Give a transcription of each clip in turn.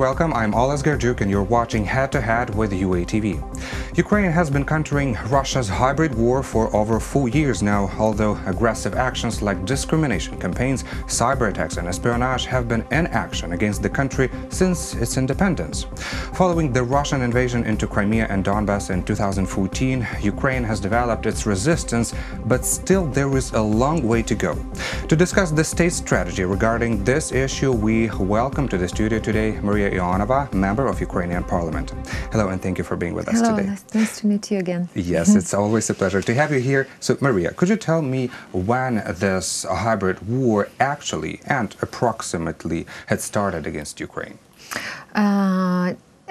welcome. I'm Oles Gerdjuk and you're watching Head to Head with UATV. Ukraine has been countering Russia's hybrid war for over 4 years now, although aggressive actions like discrimination campaigns, cyber attacks and espionage have been in action against the country since its independence. Following the Russian invasion into Crimea and Donbass in 2014, Ukraine has developed its resistance, but still there is a long way to go. To discuss the state's strategy regarding this issue, we welcome to the studio today Maria Ionova, member of Ukrainian Parliament. Hello, and thank you for being with us today. Hello, nice to meet you again. Yes, it's always a pleasure to have you here. So, Maria, could you tell me when this hybrid war actually and approximately had started against Ukraine?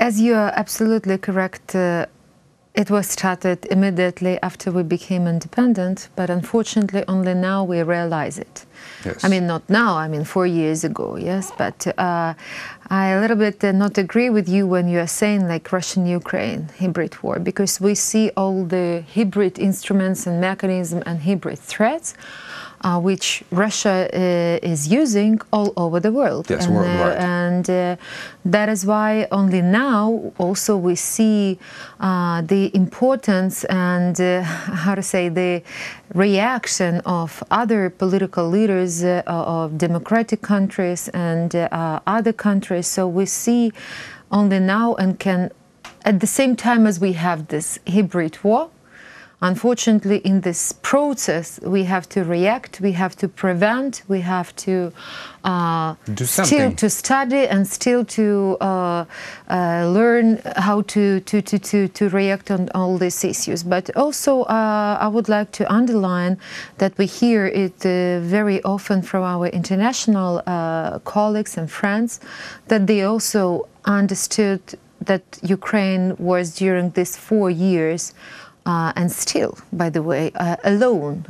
As you are absolutely correct, it was started immediately after we became independent, but unfortunately only now we realize it. Yes. I mean, not now, I mean 4 years ago, yes, but I a little bit not agree with you when you are saying like Russian-Ukraine hybrid war, because we see all the hybrid instruments and mechanisms and hybrid threats which Russia is using all over the world. Yes, worldwide. And that is why only now also we see the importance and, how to say, the reaction of other political leaders of democratic countries and other countries. So we see only now and can, at the same time as we have this hybrid war, unfortunately, in this process, we have to react, we have to prevent, we have to still to study and still to learn how to react on all these issues. But also, I would like to underline that we hear it very often from our international colleagues and friends, that they also understood that Ukraine was during these 4 years and still, by the way, alone,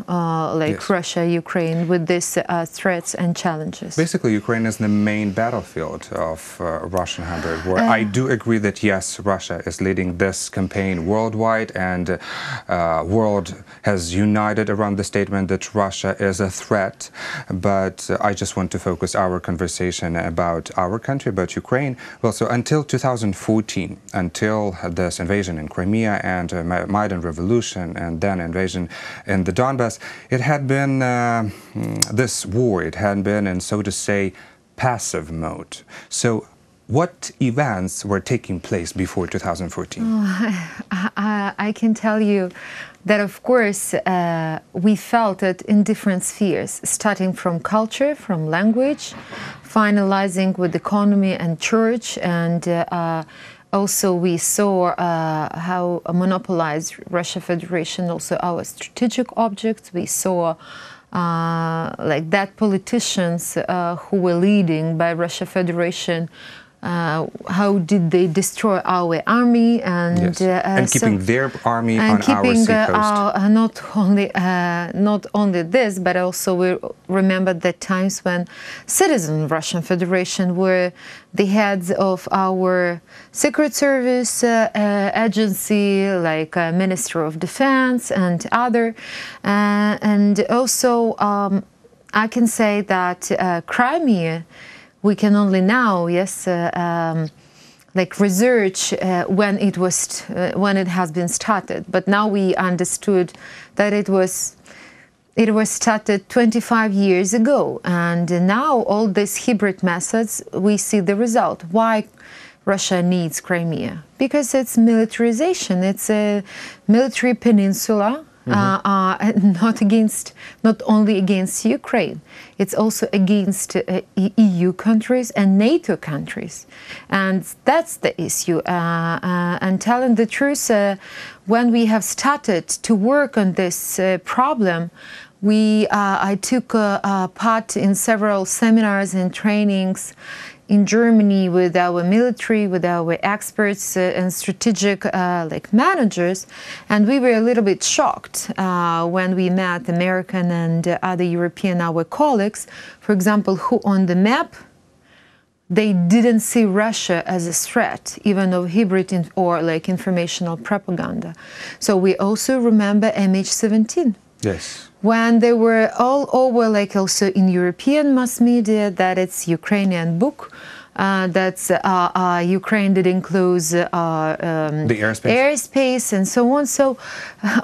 like yes. Russia, Ukraine, with these threats and challenges. Basically, Ukraine is the main battlefield of Russian hybrid war. I do agree that, yes, Russia is leading this campaign worldwide, and world has united around the statement that Russia is a threat. But I just want to focus our conversation about our country, about Ukraine. Well, so until 2014, until this invasion in Crimea and Maidan Revolution and then invasion in the Donbas, it had been this war, it had been in, so to say, passive mode. So what events were taking place before 2014? I can tell you that, of course, we felt it in different spheres, starting from culture, from language, finalizing with economy and church, and also, we saw how monopolized Russia Federation, also our strategic objects. We saw like that politicians who were leading by Russia Federation, how did they destroy our army and, yes. And keeping their army on our seacoast. Not only this, but also we remember the times when citizens of Russian Federation were the heads of our Secret Service agency, like Minister of Defense and other. And also, I can say that Crimea, we can only now, yes, like research when it has been started. But now we understood that it was started 25 years ago, and now all these hybrid methods, we see the result. Why Russia needs Crimea? Because it's militarization. It's a military peninsula. Not only against Ukraine, it's also against EU countries and NATO countries, and that's the issue. And telling the truth, when we have started to work on this problem, I took part in several seminars and trainings in Germany with our military, with our experts and strategic like managers, and we were a little bit shocked when we met American and other European our colleagues, for example, who on the map they didn't see Russia as a threat, even of hybrid or like informational propaganda. So we also remember MH17. Yes. When they were all over, like also in European mass media, that it's Ukrainian book, that Ukraine didn't close the airspace and so on. So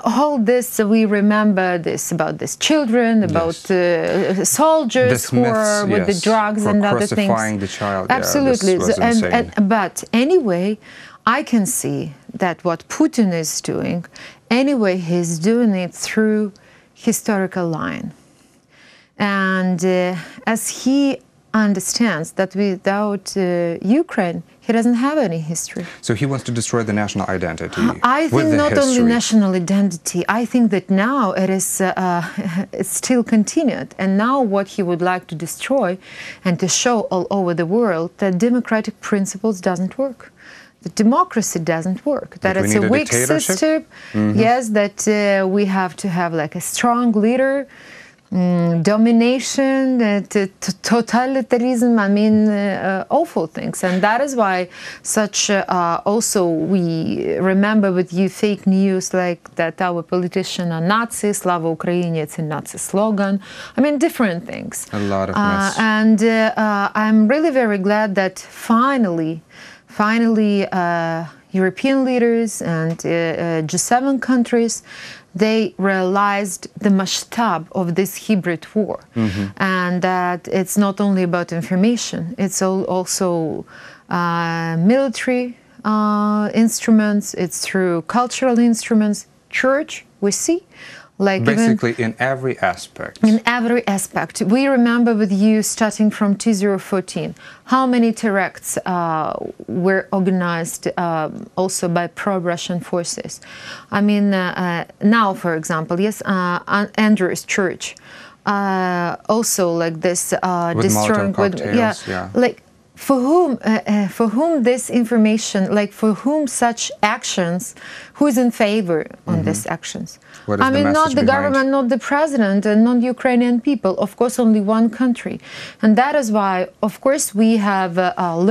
all this, we remember this about these children, about soldiers who are with the drugs and other things. Crucifying the child. Absolutely. Yeah, but anyway, I can see that what Putin is doing, anyway, he's doing it through historical line. And as he understands that without Ukraine, he doesn't have any history. So he wants to destroy the national identity. I think not only national identity, I think that now it is it's still continued. And now what he would like to destroy and to show all over the world that democratic principles doesn't work. The democracy doesn't work. That it's a weak system. Yes, that we have to have like a strong leader, domination, totalitarianism, I mean, awful things. And that is why such, also we remember with you fake news like that our politicians are Nazis, Slava Ukraini, it's a Nazi slogan. I mean, different things. A lot of mess. And I'm really very glad that finally, European leaders and G7 countries, they realized the mashtab of this hybrid war, and that it's not only about information, it's also military instruments, it's through cultural instruments, church, we see. Like basically in every aspect. In every aspect. We remember with you starting from 2014, how many terrorists were organized also by pro-Russian forces. I mean, now, for example, yes, Andrew's church, also like this destroying, like for whom this information, like for whom such actions, who is in favor on these actions? I mean, not the government, not the president, and not Ukrainian people, of course, only one country. And that is why, of course, we have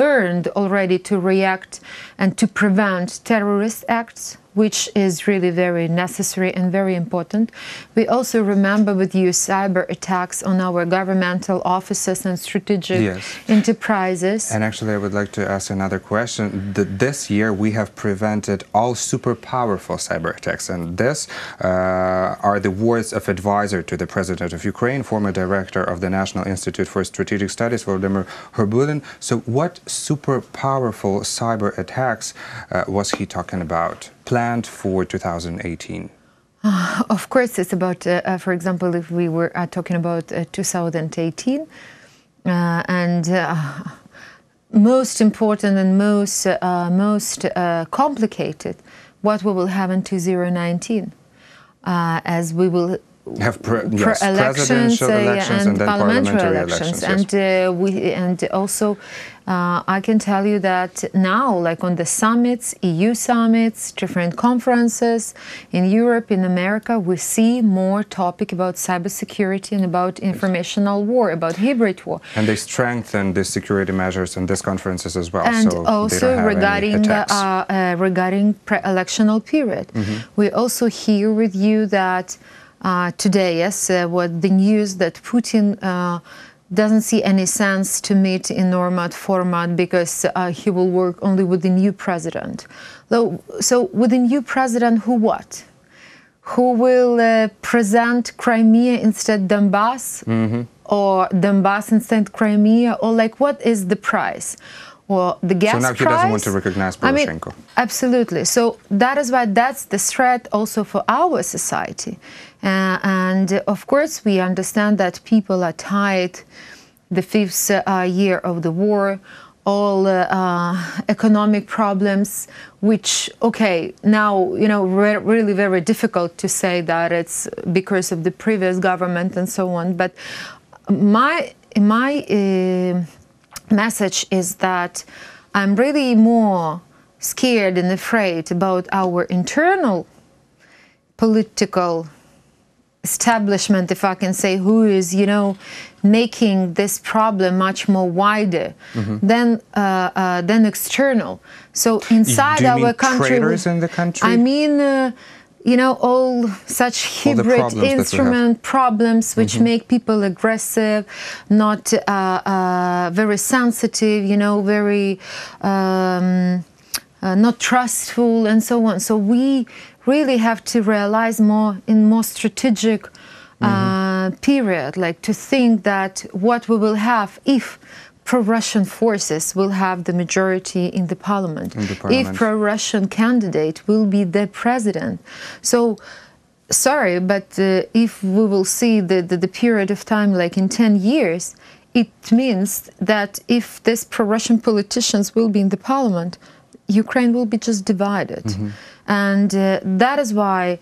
learned already to react and to prevent terrorist acts, which is really very necessary and very important. We also remember with you cyber attacks on our governmental offices and strategic enterprises. And actually, I would like to ask another question. This year, we have prevented all super powerful cyber attacks. And this are the words of advisor to the President of Ukraine, former director of the National Institute for Strategic Studies, Volodymyr Horbulin. So what super powerful cyber attacks was he talking about? Planned for 2018? Of course, it's about, for example, if we were talking about 2018, and most important and most complicated, what we will have in 2019, as we will have presidential elections and then parliamentary elections. And also, I can tell you that now, like on the summits, EU summits, different conferences in Europe, in America, we see more topic about cybersecurity and about informational war, about hybrid war. And they strengthen the security measures in these conferences as well. And so also regarding pre-electional period. We also hear with you that today, yes, what the news that Putin doesn't see any sense to meet in normal format because he will work only with the new president. So with the new president, who what? Who will present Crimea instead Donbas, or Donbas instead Crimea, or like what is the price? Or the gas price? So now he doesn't want to recognize Poroshenko. I mean, absolutely. So that is why that's the threat also for our society. And of course, we understand that people are tired. The fifth year of the war, all economic problems, which, okay, now, you know, really very difficult to say that it's because of the previous government and so on. But my message is that I'm really more scared and afraid about our internal political establishment, if I can say, who is, you know, making this problem much more wider than external. So inside our country, traitors in the country? I mean, you know, all such hybrid instrument problems which make people aggressive, not very sensitive, you know, very not trustful, and so on. So we really have to realize more strategic period, like to think that what we will have if pro-Russian forces will have the majority in the parliament, if pro-Russian candidate will be the president. So, sorry, but if we will see the period of time like in 10 years, it means that if these pro-Russian politicians will be in the parliament, Ukraine will be just divided. And that is why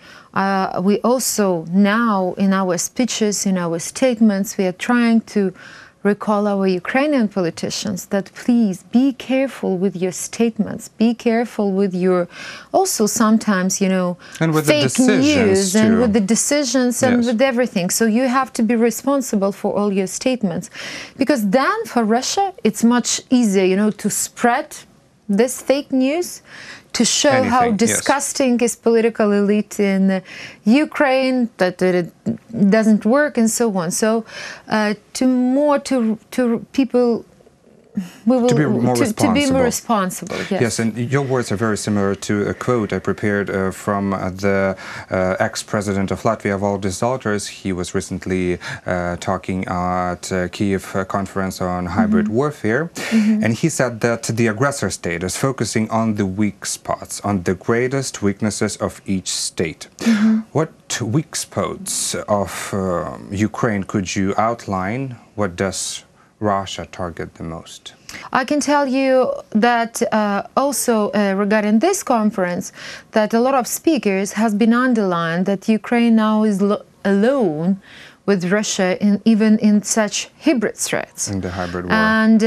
we also now in our speeches, in our statements, we are trying to recall our Ukrainian politicians that please be careful with your statements, be careful with your, also sometimes, you know, and with fake the news too. And with the decisions and with everything. So you have to be responsible for all your statements, because then for Russia it's much easier, you know, to spread this fake news, to show how disgusting is political elite in Ukraine, that it doesn't work, and so on. So, to people, we will to be more responsible. Yes, and your words are very similar to a quote I prepared from the ex-president of Latvia, Valdis Zalters. He was recently talking at Kiev conference on hybrid warfare, and he said that the aggressor state is focusing on the weak spots, on the greatest weaknesses of each state. What weak spots of Ukraine could you outline? What does Russia target the most? I can tell you that also regarding this conference, that a lot of speakers has been underlined that Ukraine now is alone with Russia even in such hybrid threats. In the hybrid war. And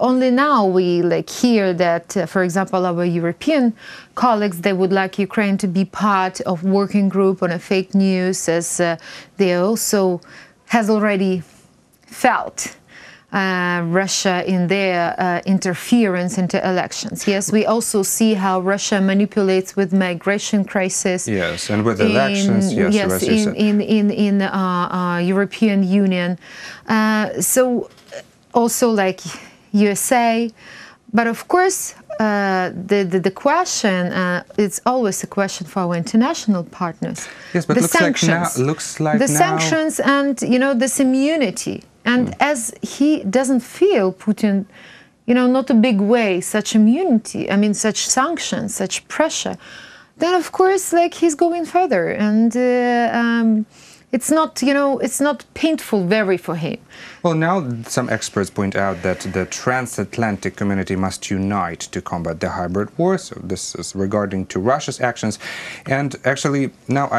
only now we hear that, for example, our European colleagues, they would like Ukraine to be part of working group on a fake news, as they also has already felt Russia in their interference into elections. Yes, we also see how Russia manipulates with migration crisis. Yes, and with elections. Yes, in European Union. So also like USA, but of course the question it's always a question for our international partners. Yes, but looks like the sanctions and, you know, this immunity. And as he doesn't feel, Putin, you know, not a big way, such immunity, I mean, such sanctions, such pressure, then of course, like, he's going further. And it's not, you know, it's not painful very for him. Well, now some experts point out that the transatlantic community must unite to combat the hybrid war. So this is regarding to Russia's actions. And actually, now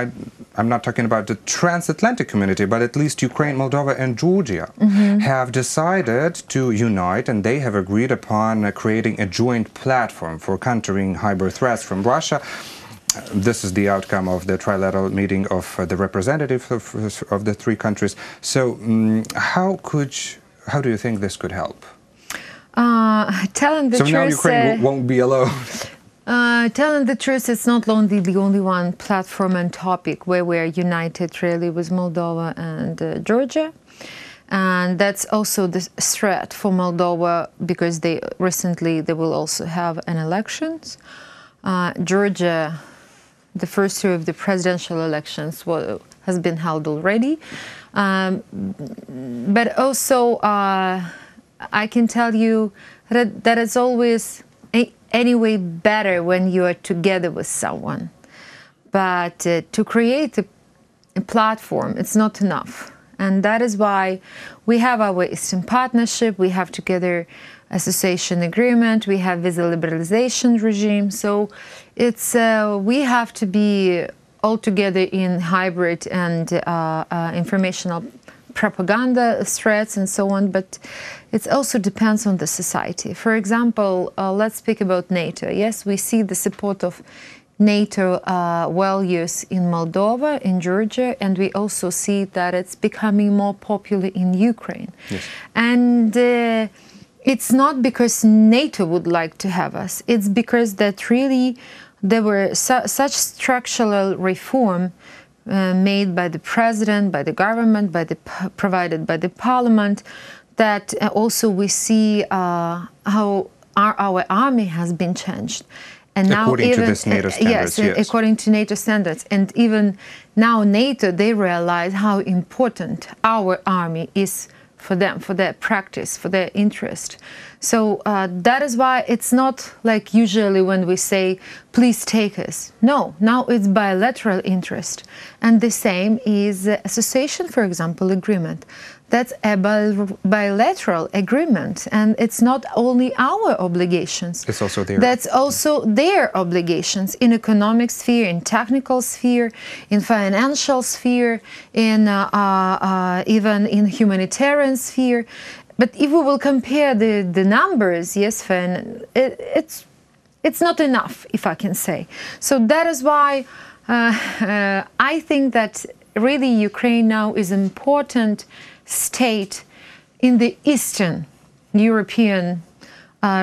I'm not talking about the transatlantic community, but at least Ukraine, Moldova, and Georgia have decided to unite, and they have agreed upon creating a joint platform for countering hybrid threats from Russia. This is the outcome of the trilateral meeting of the representatives of the three countries. So, how do you think this could help? Telling the truth, now Ukraine won't be alone. Telling the truth, it's not only the only one platform and topic where we're united really with Moldova and Georgia. And that's also the threat for Moldova, because they will also have an elections. Georgia, the first year of the presidential elections has been held already. But also, I can tell you that it's always anyway better when you are together with someone. But to create a platform, it's not enough. And that is why we have our Eastern Partnership, we have together association agreement, we have visa liberalization regime. So it's we have to be all together in hybrid and informational propaganda threats and so on, but it also depends on the society. For example, let's speak about NATO. Yes, we see the support of NATO values in Moldova, in Georgia, and we also see that it's becoming more popular in Ukraine. Yes. And it's not because NATO would like to have us, it's because that really there were such structural reform made by the president, by the government, provided by the parliament, that also we see how our army has been changed. And according to this NATO standards, yes, according to NATO standards. And even now NATO, they realize how important our army is for them, for their practice, for their interest. So that is why it's not like usually when we say, please take us. No, now it's bilateral interest. And the same is association, for example, agreement. That's a bilateral agreement, and it's not only our obligations. It's also their. That's also their obligations in economic sphere, in technical sphere, in financial sphere, in even in humanitarian sphere. But if we will compare the numbers, yes, it's not enough, if I can say. So that is why I think that really Ukraine now is an important state in the Eastern European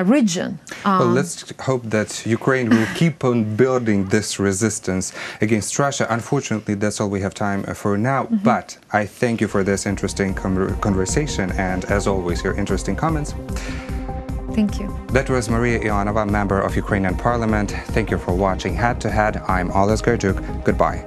region. Well, let's hope that Ukraine will keep on building this resistance against Russia. Unfortunately, that's all we have time for now. But I thank you for this interesting conversation and, as always, your interesting comments. Thank you. That was Maria Ionova, member of Ukrainian Parliament. Thank you for watching Head to Head. I'm Oles Garjuk. Goodbye.